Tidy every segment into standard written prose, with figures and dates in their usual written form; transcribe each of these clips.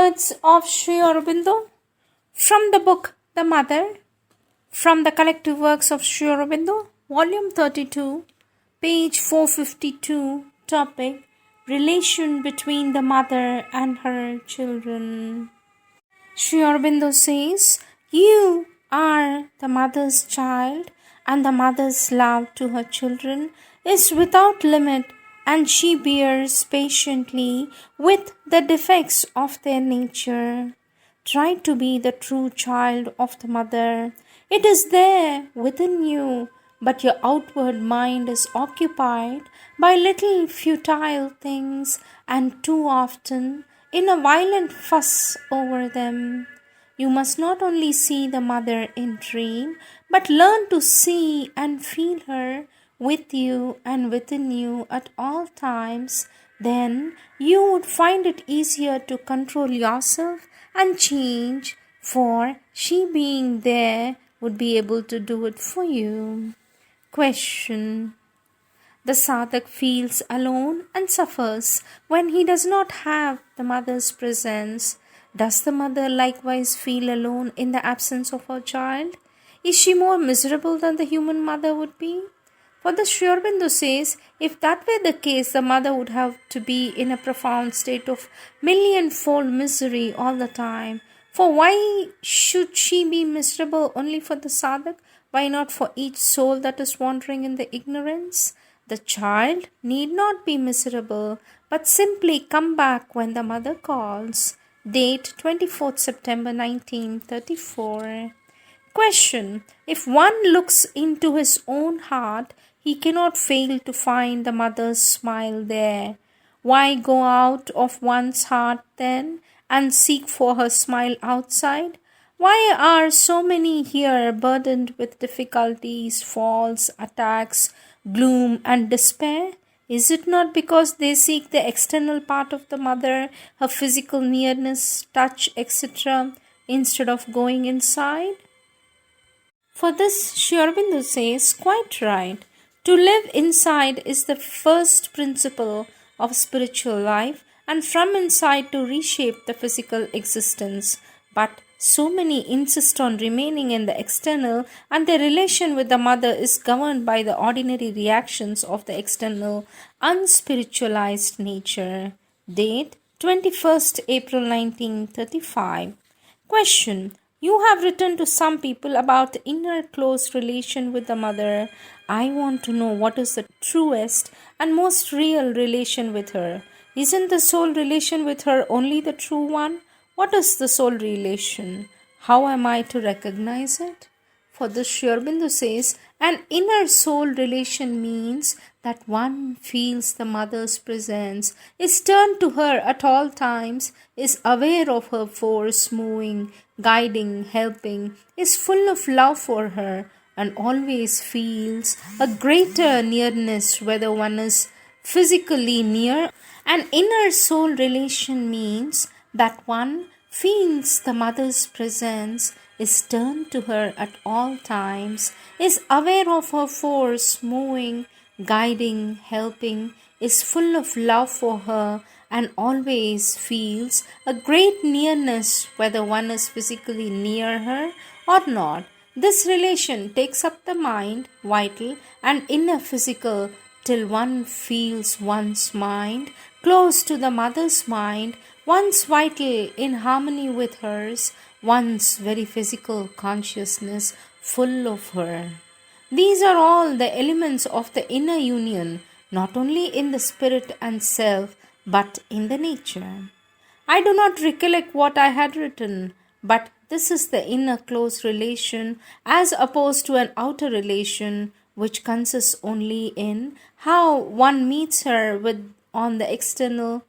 Words of Sri Aurobindo from the book The Mother, from the collective works of Sri Aurobindo, volume 32, page 452, topic Relation between the mother and her children. Sri Aurobindo says, "You are the mother's child, and the mother's love to her children is without limit, and she bears patiently with the defects of their nature. Try to be the true child of the mother. It is there within you, but your outward mind is occupied by little futile things, and too often in a violent fuss over them. You must not only see the mother in dream, but learn to see and feel her with you and within you at all times. Then you would find it easier to control yourself and change, for she being there would be able to do it for you." Question. The sadhak feels alone and suffers when he does not have the mother's presence. Does the mother likewise feel alone in the absence of her child? Is she more miserable than the human mother would be? For the Sri Aurobindo says, if that were the case, the mother would have to be in a profound state of millionfold misery all the time. For why should she be miserable only for the sadhak? Why not for each soul that is wandering in the ignorance? The child need not be miserable, but simply come back when the mother calls. Date 24th September 1934. Question. If one looks into his own heart, he cannot fail to find the mother's smile there. Why go out of one's heart then and seek for her smile outside? Why are so many here burdened with difficulties, faults, attacks, gloom and despair? Is it not because they seek the external part of the mother, her physical nearness, touch, etc., instead of going inside? For this, Sri Aurobindo says, quite right. To live inside is the first principle of spiritual life, and from inside to reshape the physical existence. But so many insist on remaining in the external, and their relation with the mother is governed by the ordinary reactions of the external, unspiritualized nature. Date 21st April 1935. Question. You have written to some people about the inner close relation with the mother. I want to know what is the truest and most real relation with her. Isn't the soul relation with her only the true one? What is the soul relation? How am I to recognize it? For this, Sri Aurobindo says, an inner soul relation means that one feels the mother's presence, is turned to her at all times, is aware of her force moving, guiding, helping, is full of love for her, and always feels a greater nearness whether one is physically near. An inner soul relation means that one feels the mother's presence, is turned to her at all times, is aware of her force moving, guiding, helping, is full of love for her, and always feels a great nearness whether one is physically near her or not. This relation takes up the mind, vital and inner physical, till one feels one's mind close to the mother's mind, one's vital in harmony with hers, one's very physical consciousness full of her. These are all the elements of the inner union, not only in the spirit and self, but in the nature. I do not recollect what I had written, but this is the inner close relation as opposed to an outer relation which consists only in how one meets her with on the external.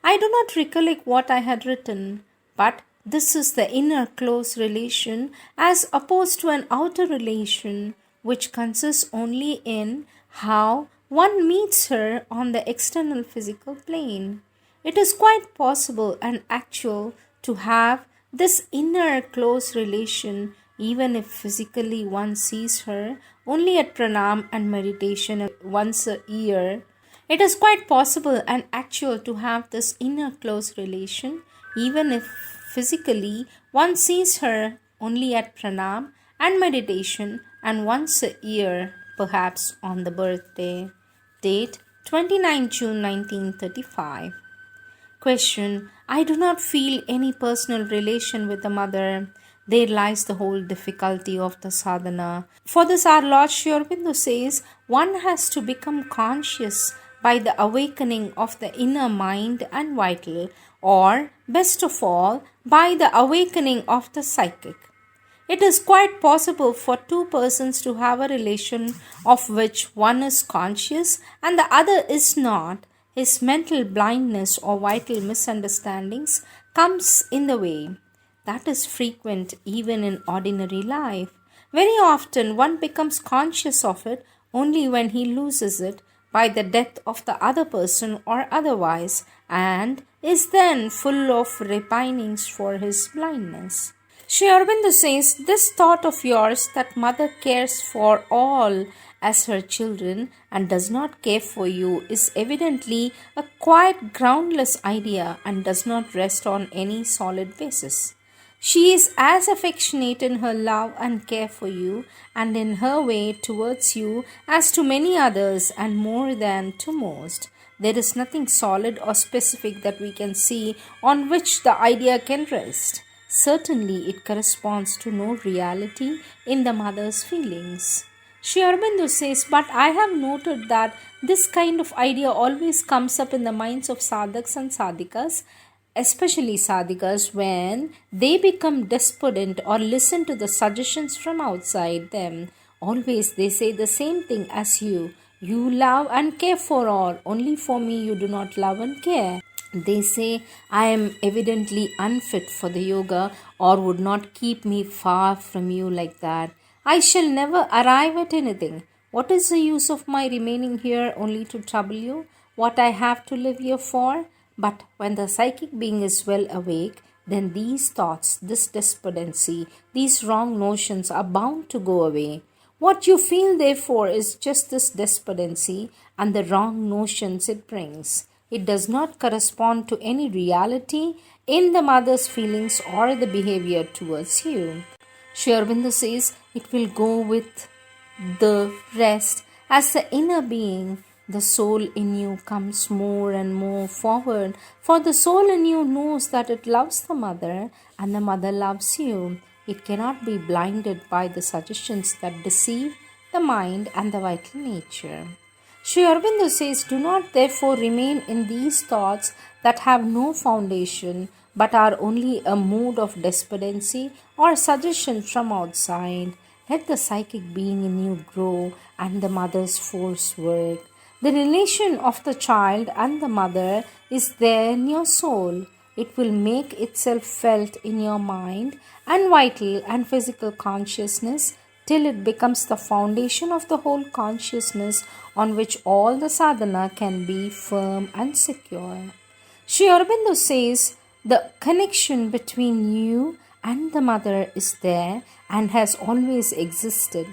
I do not recollect what I had written, but this is the inner close relation as opposed to an outer relation which consists only in how one meets her on the external physical plane. It is quite possible and actual to have this inner close relation even if physically one sees her only at pranam and meditation once a year. It is quite possible and actual to have this inner close relation, even if physically one sees her only at pranam and meditation and once a year, perhaps on the birthday. Date 29 June 1935. Question: I do not feel any personal relation with the mother. There lies the whole difficulty of the sadhana. For this, our Lord Sri Aurobindo says one has to become conscious by the awakening of the inner mind and vital, or best of all, by the awakening of the psychic. It is quite possible for two persons to have a relation of which one is conscious and the other is not. His mental blindness or vital misunderstandings comes in the way. That is frequent even in ordinary life. Very often one becomes conscious of it only when he loses it by the death of the other person or otherwise, and is then full of repinings for his blindness. Sri Aurobindo says, this thought of yours that mother cares for all as her children and does not care for you is evidently a quite groundless idea and does not rest on any solid basis. She is as affectionate in her love and care for you and in her way towards you as to many others and more than to most. There is nothing solid or specific that we can see on which the idea can rest. Certainly, it corresponds to no reality in the mother's feelings. Sri Aurobindo says, but I have noted that this kind of idea always comes up in the minds of sadhaks and sadhikas, especially sadhikas, when they become despondent or listen to the suggestions from outside them. Always they say the same thing as you. You love and care for all, only for me you do not love and care. They say, I am evidently unfit for the yoga or would not keep me far from you like that. I shall never arrive at anything. What is the use of my remaining here only to trouble you? What I have to live here for? But when the psychic being is well awake, then these thoughts, this despondency, these wrong notions are bound to go away. What you feel, therefore, is just this despondency and the wrong notions it brings. It does not correspond to any reality in the mother's feelings or the behavior towards you. Sri Aurobindo says it will go with the rest as the inner being. The soul in you comes more and more forward, for the soul in you knows that it loves the mother and the mother loves you. It cannot be blinded by the suggestions that deceive the mind and the vital nature. Sri Aurobindo says, do not therefore remain in these thoughts that have no foundation but are only a mood of despondency or suggestion from outside. Let the psychic being in you grow and the mother's force work. The relation of the child and the mother is there in your soul. It will make itself felt in your mind and vital and physical consciousness till it becomes the foundation of the whole consciousness on which all the sadhana can be firm and secure. Sri Aurobindo says the connection between you and the mother is there and has always existed.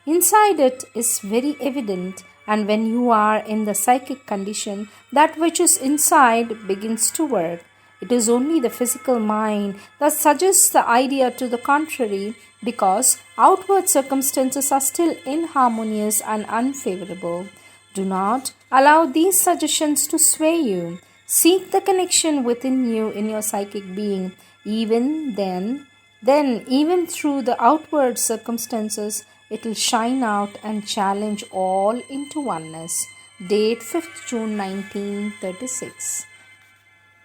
Inside it is very evident, and when you are in the psychic condition, that which is inside begins to work. It is only the physical mind that suggests the idea to the contrary, because outward circumstances are still inharmonious and unfavorable. Do not allow these suggestions to sway you. Seek the connection within you in your psychic being. Even then even through the outward circumstances, it will shine out and challenge all into oneness. Date 5th June 1936.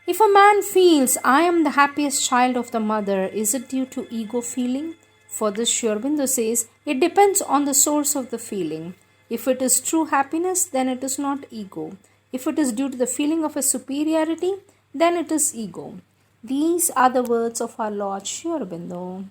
If a man feels, I am the happiest child of the mother, is it due to ego feeling? For this, Sri Aurobindo says, it depends on the source of the feeling. If it is true happiness, then it is not ego. If it is due to the feeling of a superiority, then it is ego. These are the words of our Lord Sri Aurobindo.